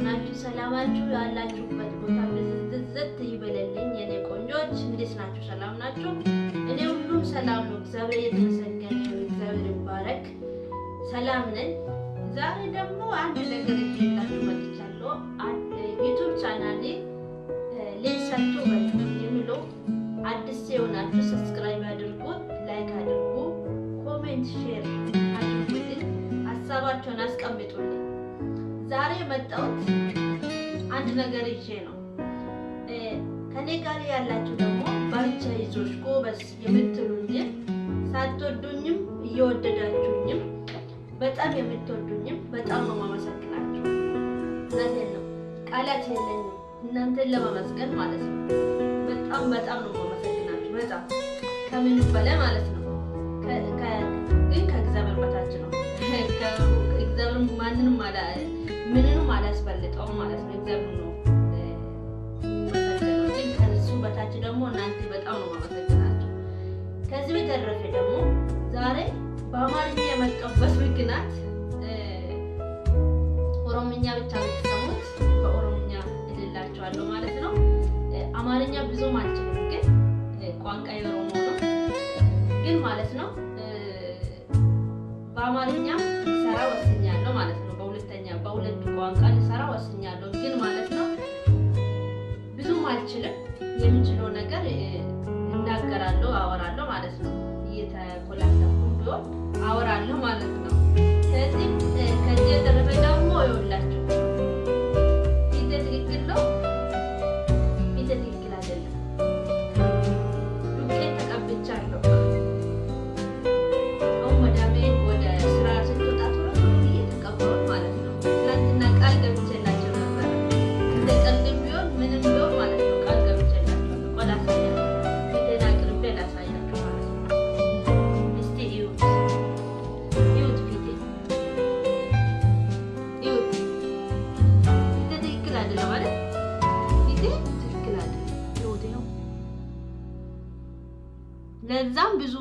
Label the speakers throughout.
Speaker 1: ናችሁ? ሰላማችሁ ያላችሁበት ቦታ ብዝዝት ይበለልኝ የኔ ቆንጆች። እንዴት ናችሁ? ሰላም ናችሁ? እኔ ሁሉም ሰላም ነው። እግዚአብሔር የተመሰገነ ይሁን። እግዚአብሔር ይባረክ። ሰላም ነኝ። ዛሬ ደግሞ አንድ ነገር ይዤላችሁ መጥቻለሁ። ዩቲዩብ ቻናሌ ሌሳችሁ የሚለው አዲስ የሆናችሁ ሰብስክራይብ አድርጉ፣ ላይክ አድርጉ፣ ኮሜንት ሼር አድርጉልኝ፣ ሀሳባችሁን አስቀምጡልኝ። ዛሬ መጣሁት አንድ ነገር ይዤ ነው። ከኔ ጋር ያላችሁ ደግሞ ባንቻ ይዞሽ ጎበዝ የምትሉኝ ሳትወዱኝም እየወደዳችሁኝም በጣም የምትወዱኝም በጣም ነው ማመሰግናችሁ። እውነቴን ነው፣ ቃላት የለኝም እናንተን ለማመስገን ማለት ነው። በጣም ነው ማመሰግናችሁ። በጣም ከምን በላይ ማለት ነው። ግን ከእግዚአብሔር በታች ነው። እግዚአብሔር ምንንም አላስበልጠውም ማለት ነው። እግዚአብሔር ነው መሰገነው። ግን ከሱ በታች ደግሞ እናንተ በጣም ነው ማመሰግናችሁ። ከዚህ በተረፈ ደግሞ ዛሬ በአማርኛ የመጣሁበት ምክንያት ኦሮምኛ ብቻ የምትሰሙት በኦሮምኛ እልላችኋለሁ ማለት ነው። አማርኛ ብዙም አልችልም፣ ግን ቋንቋ የኦሮሞ ነው ግን ማለት ነው። በአማርኛ ልሰራ ወስኛለሁ ማለት ነው። በሁለቱ ቋንቋ ልሰራ ወስኛለሁ ግን ማለት ነው። ብዙም አልችልም፣ የምችለው ነገር እናገራለሁ፣ አወራለሁ ማለት ነው። እየተቆላጠፍኩ ቢሆን አወራለሁ ማለት ነው። ከዚህ የተረፈ ደግሞ ይኸውላችሁ ፊቴ ትክክል ነው፣ ፊቴ ትክክል አይደለም። ዱቄት ተቀብቻለሁ። አሁን መዳሜ ወደ ስራ ስትወጣ ቶሎ እየተቀበሉ ማለት ነው። ትናንትና ቃል ገብቼላቸው ነበር። እንደ ቀልድም ቢሆን ምንም ቢሆን ማለት ነው ቃል ገብቼላቸው ቆዳ ሳያለሁ ፊቴን አቅርቤ ላሳያችሁ ማለት ነው። እስቲ እዩት ፊቴ እዩት። ፊቴ ትክክል አይደለም ማለት ፊቴ ትክክል አይደለም። እዩት ነው። ለዛም ብዙ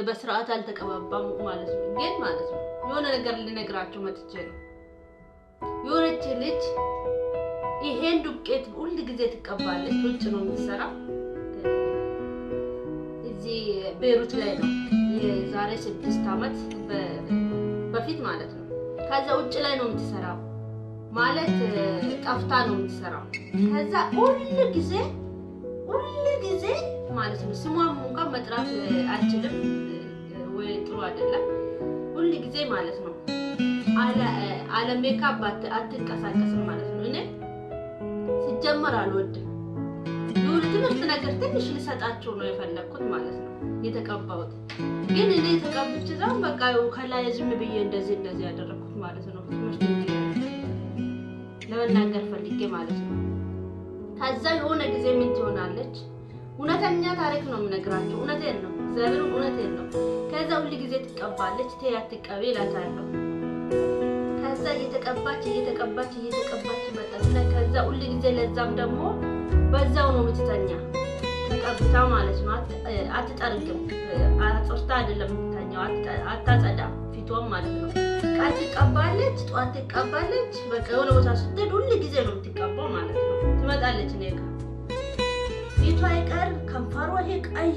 Speaker 1: በስርዓት አልተቀባባም ማለት ነው። ግን ማለት ነው የሆነ ነገር ልነግራችሁ መጥቼ ነው። የሆነች ልጅ ይሄን ዱቄት ሁሉ ጊዜ ትቀባለች። ውጭ ነው የምትሰራው፣ እዚህ ቤሩት ላይ ነው። የዛሬ 6 ዓመት በፊት ማለት ነው። ከዛ ውጭ ላይ ነው የምትሰራው ማለት ጠፍታ ነው የምትሰራው። ከዛ ሁሉ ጊዜ ማለት ነው ስሟን እንኳን መጥራት አልችልም ወይ ጥሩ አይደለም። ሁሉ ጊዜ ማለት ነው አለ ሜካፕ አትንቀሳቀስም ማለት ነው። እኔ ሲጀመር አልወድም። የሆነ ትምህርት ነገር ትንሽ ልሰጣቸው ነው የፈለኩት ማለት ነው የተቀባሁት። ግን እኔ ተቀብቼ ዛው በቃ ከላይ ዝም ብዬ እንደዚህ ያደረኩት ማለት ነው። ትምህርት ለመናገር ፈልጌ ማለት ነው። ከዛ የሆነ ጊዜ ምን ትሆናለች፣ እውነተኛ ታሪክ ነው የምነግራችሁ። እውነቴን ነው፣ እግዚአብሔር እውነቴን ነው። ከዛ ሁሉ ጊዜ ትቀባለች። አትቀቢ እላታለሁ። ከዛ እየተቀባች መጣች። ከዛ ሁሉ ጊዜ ለዛም ደግሞ በዛው ነው የምትተኛ ተቀብታ ማለት ነው። አትጠርግም፣ አጥርታ አይደለም የምትተኛው፣ አታጸዳ ፊቷም ማለት ነው። ቀን ትቀባለች፣ ጠዋት ትቀባለች። በቃ የሆነ ቦታ ስትሄድ ሁሉ ጊዜ ነው የምትቀባው ማለት ነው። ትመጣለች እኔ ጋር ፊቷ አይቀር ከንፈሯ ይሄ ቀይ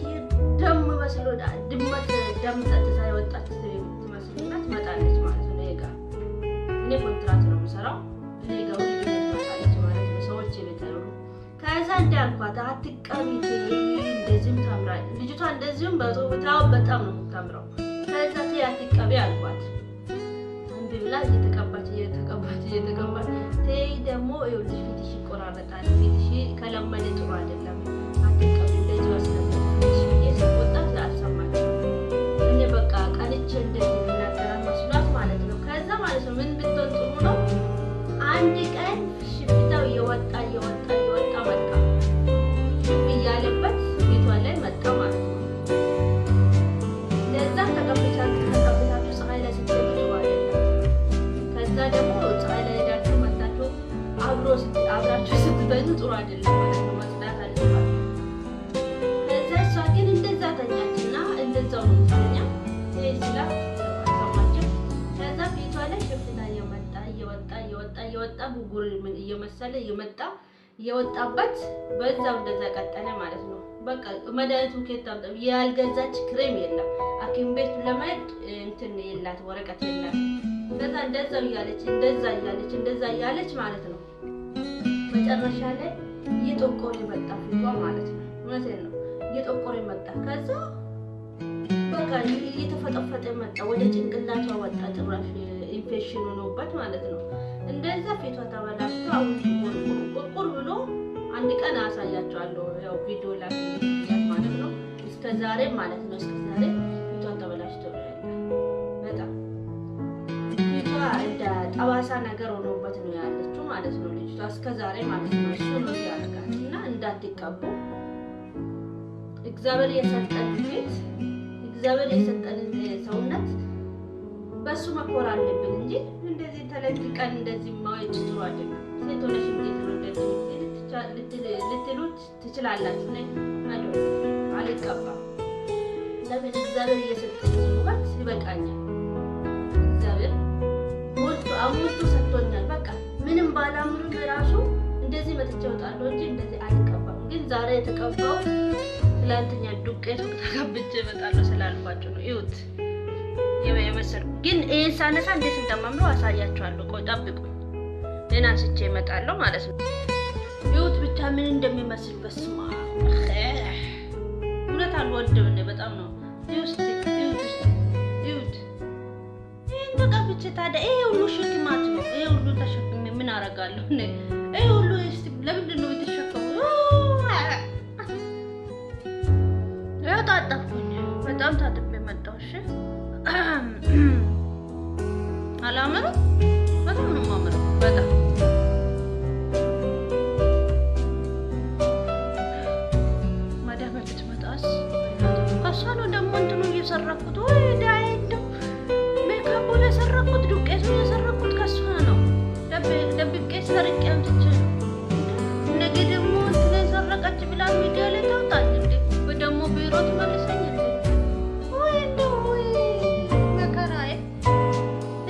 Speaker 1: ደም መስሎ ድመት ደም ጠጥታ የወጣች ትመስልና ትመጣለች ማለት ነው። እኔ ኮንትራት ነው የምሰራው። እኔ ጋር ሁሉ ጊዜ ትመጣለች ማለት ነው። ሰዎች ቤት አይሆኑ። ከዛ እንዳልኳት አትቀቢ እንደዚህም ታምራለች ልጅቷ፣ እንደዚህም በጣም ነው የምታምረው። ከዛ አትቀቢ አልኳት። አንድ ብላ እየተቀባች ተይ ደግሞ ይኸውልሽ ፊትሽ ይቆራረጣል፣ ፊትሽ ከለመደ ጥሩ አይደለም፣ አትቀቢ እንደዚህ ወስደሽ የሰቆጣት አልሰማችም። እኔ በቃ ቀንቼ እንደዚህ እናገራን መስሏት ማለት ነው። ከዛ ማለት ነው ምን ብትሆን ጥሩ ነው፣ አንድ ቀን ሽፍታው እየወጣ መጣ፣ ሽፍ እያለበት ፊቷ ላይ መጣ ማለት ነው። ለዛ ተቀብታችሁ ፀሐይ ላይ ስትገቡ አይደለም። ከዛ ደግሞ ፀሐይ ላይ ሄዳችሁ መጣችሁ አብራችሁ ስትተኙ ጥሩ አይደለም ማለት ነው። መጽዳት አለባት። ከዛ እሷ ግን እንደዛ ተኛችና እንደዛው ነው ተኛ ስላት አልሰማችም። ከዛ ፊቷ ላይ ሽፍታ እየወጣ እየወጣ ብጉር እየመሰለ እየወጣበት በዛው እንደዛ ቀጠለ ማለት ነው። በቃ መድኃኒቱ ከታም ያልገዛች ክሬም የለም። ሐኪም ቤት ለማሄድ እንትን የላት ወረቀት የለም። ከዛ እንደዛው እያለች እንደዛ እያለች ማለት ነው መጨረሻ ላይ እየጠቆረ መጣ ፊቷ ማለት ነው። እውነቴን ነው እየጠቆረ መጣ። ከዛ በቃ እየተፈጠፈጠ መጣ። ወደ ጭንቅላቷ ወጣ። ጭራሽ ኢንፌክሽን ሆኖበት ማለት ነው። እንደዛ ፊቷ ተበላሽቶ አሁን ቁርቁር ብሎ አንድ ቀን አሳያቸዋለሁ። ያው ቪዲዮ ላይ ማለት ነው። እስከዛሬ ማለት ነው እስከዛሬ ፊቷ ተበላሽቶ ነው ያለ። በጣም ፊቷ እንደ ጠባሳ ነገር ሆኖበት ነው ያለችው ማለት ነው ልጅቷ እስከዛሬ ማለት ነው። እሱ ነው ያደርጋት እና እንዳትቀቡ እግዚአብሔር የሰጠን ፊት እግዚአብሔር የሰጠን ሰውነት በሱ መኮር አለብን እንጂ እንደዚህ ተለቅቀን እንደዚህ ማየት ጥሩ አይደለም። ሴት ሆነሽ እንዴት ነው እንደዚህ ልትሉት ትችላላችሁ። ነኝ አልቀባም። ለምን እግዚአብሔር የሰጠኝ ውበት ይበቃኛል። እግዚአብሔር ሞልቶ ሰጥቶኛል። በቃ ምንም ባላምሩ ራሱ እንደዚህ መጥቼ እወጣለሁ እንጂ እንደዚህ አልቀባም። ግን ዛሬ የተቀባው ትላንትኛ ዱቄት ተቀብቼ እመጣለሁ ስላልኳቸው ነው። ይሁት የመሰል ግን ይሄን ሳነሳ እንዴት እንደማምረው አሳያችኋለሁ። ቆይ ጠብቁኝ። እኔ አንስቼ እመጣለሁ ማለት ነው። ይሁት ብቻ ምን እንደሚመስል በስማ እውነት አልወድም እኔ በጣም ነው። ይሁት ይሄን ተቀብቼ ታዲያ ይሄ ሁሉ ሽክማት ነው። ይሄ ሁሉ ተሸክሜ ምን አደርጋለሁ እኔ? ይሄ ሁሉ እስቲ ለምንድን ነው የተሸከመው? ታጠብኩኝ። በጣም ታጥቤ መጣሁ። እሺ አላምርም? በጣም ነው የማምረው። በጣም ማዳም ብትመጣስ ከእሷ ነው ደግሞ እንትኑ እየሰረኩት ወይ ዳይ እንደው ሜካፑን የሰረኩት ዱቄቱን የሰረኩት ከእሷ ነው። ደብቄ ሰርቄ አምጥቼ ነገ ደግሞ እንትን የሰረቀች ብላ ሚዲያ ላይ ታውጣል እንዴ? ደግሞ ቢሮ ትመልሰኝ እንዴ? ወይ እንደው መከራዬ!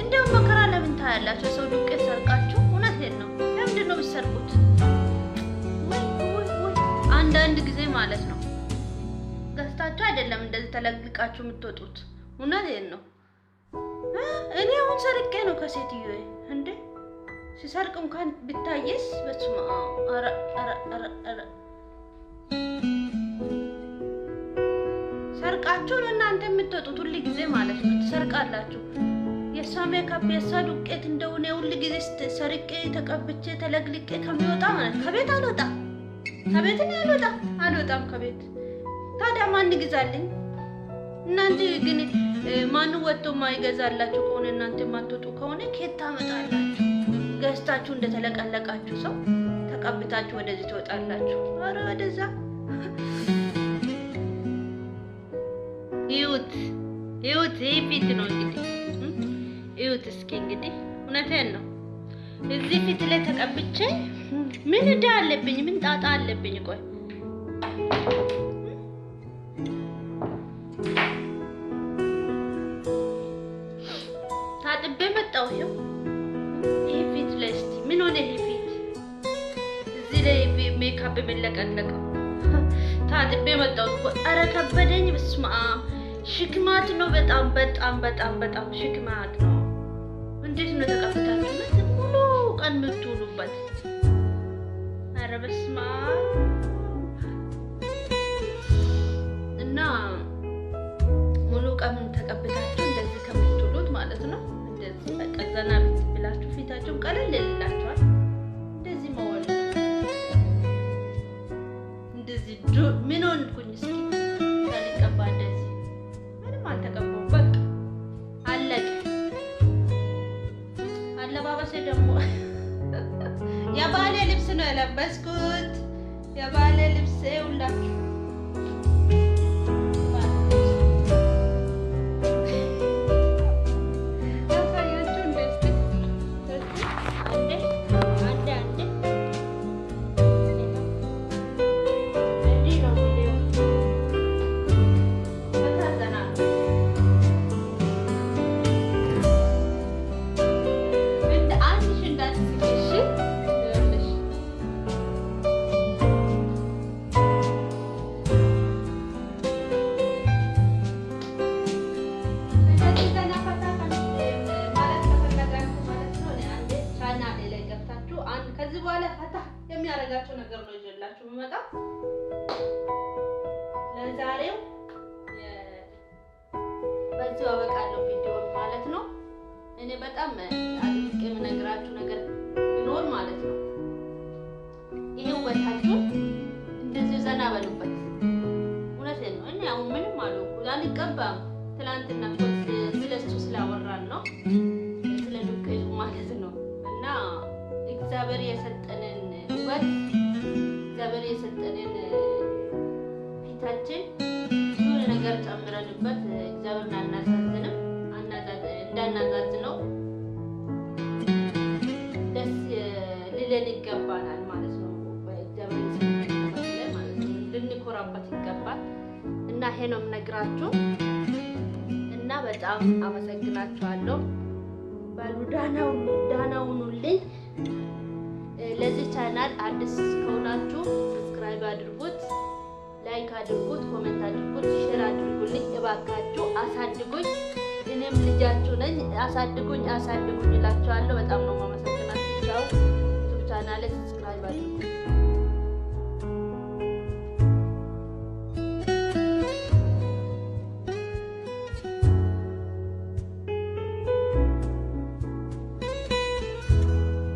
Speaker 1: እንደው መከራ ለምን ታያላችሁ? ሰው ዱቄት ሰርቃችሁ? እውነቴን ነው። ለምንድን ነው የምትሰርቁት? ወይ አንዳንድ ጊዜ ማለት ነው ገዝታችሁ አይደለም እንደዚህ ተለቅቃችሁ የምትወጡት። እውነቴን ነው። እኔ አሁን ሰርቄ ነው ከሴትዮዬ እንዴ? ሲሰርቅ እንኳን ቢታየስ በስመ አብ ሰርቃችሁ ነው እናንተ የምትወጡት ሁሉ ጊዜ ማለት ነው። ትሰርቃላችሁ። የእሷ ሜካፕ የእሷ ዱቄት እንደሆነ ሁሉ ጊዜ ሰርቄ ተቀብቼ ተለግልቄ ከሚወጣ ማለት ከቤት አልወጣም። ከቤት አልወጣም ከቤት። ታዲያ ማን ይገዛልኝ? እናንተ ግን ማን ወጥቶ ማይገዛላችሁ ከሆነ እናንተ ማትወጡ ከሆነ ከየት ታመጣላችሁ? ገዝታችሁ እንደተለቀለቃችሁ ሰው ተቀብታችሁ ወደዚህ ትወጣላችሁ። ኧረ ወደዛ ይሁት ይሄ ፊት ነው እንግዲህ ይሁት። እስኪ እንግዲህ እውነቴን ነው እዚህ ፊት ላይ ተቀብቼ ምን ዕዳ አለብኝ? ምን ጣጣ አለብኝ? ቆይ ታጥቤ መጣሁ። ይሄ ፊት ላይ እስቲ ምን ሆነ? ይሄ ፊት እዚህ ላይ ሜካፕ የሚለቀለቀው ታጥቤ መጣሁ። ኧረ ከበደኝ። በስመ አብ ሽክማት ነው። በጣም ሽክማት ነው። እንዴት ነው ተቀብታችሁ ሙሉ ቀን የምትውሉበት? ኧረ በስመ አብ እና ሙሉ ቀን ተቀብታችሁ እንደዚህ ከምትውሉት ማለት ነው እንደዚህ በቃ ዘና ብላችሁ ፊታችሁን ቀለል ይልላችኋል። እንደዚህ መወል እንደዚህ ምን ሆንኩኝ እስኪ ሳልቀባ እንደዚህ ምንም አልተቀባሁም። በቃ አለቀ። አለባበሴ ደግሞ የባሌ ልብስ ነው የለበስኩት። የባሌ ልብስ ሁላችሁ ከዚህ በኋላ ፈታ የሚያረጋቸው ነገር ነው ይዤላችሁ የምመጣው። ለዛሬው በዚህ አበቃለሁ ቪዲዮ ማለት ነው። እኔ በጣም አድርጌ የምነግራችሁ ነገር ቢኖር ማለት ነው ይሄ ውበታችሁ እንደዚህ ዘና በሉበት። እውነቴን ነው። እኔ አሁን ምንም አልሆንኩም አልቀባም። ትናንትና ስለሱ ስላወራን ነው ስለ ዱቄቱ ማለት ነው። እና እግዚአብሔር የሰጠንን ውበት እግዚአብሔር የሰጠንን ፊታችን የሆነ ነገር ጨምረንበት እግዚአብሔርን አናሳዝንም እንዳናዛዝነው ደስ ሊለን ይገባናል ማለት ነው። እግዚአብሔር የሰጠንን ውበት ማለት ነው ልንኮራበት ይገባል። እና ይሄ ነው የምነግራችሁ። እና በጣም አመሰግናችኋለሁ። ባሉ ዳና ሁኑልኝ። ለዚህ ቻናል አዲስ ከሆናችሁ ሰብስክራይብ አድርጉት፣ ላይክ አድርጉት፣ ኮሜንት አድርጉት፣ ሼር አድርጉልኝ። እባካችሁ አሳድጉኝ። እኔም ልጃችሁ ነኝ። አሳድጉኝ እላችኋለሁ። በጣም ነው የማመሰግናችሁ። ዩቲዩብ ቻናሌ ሰብስክራይብ አድርጉ።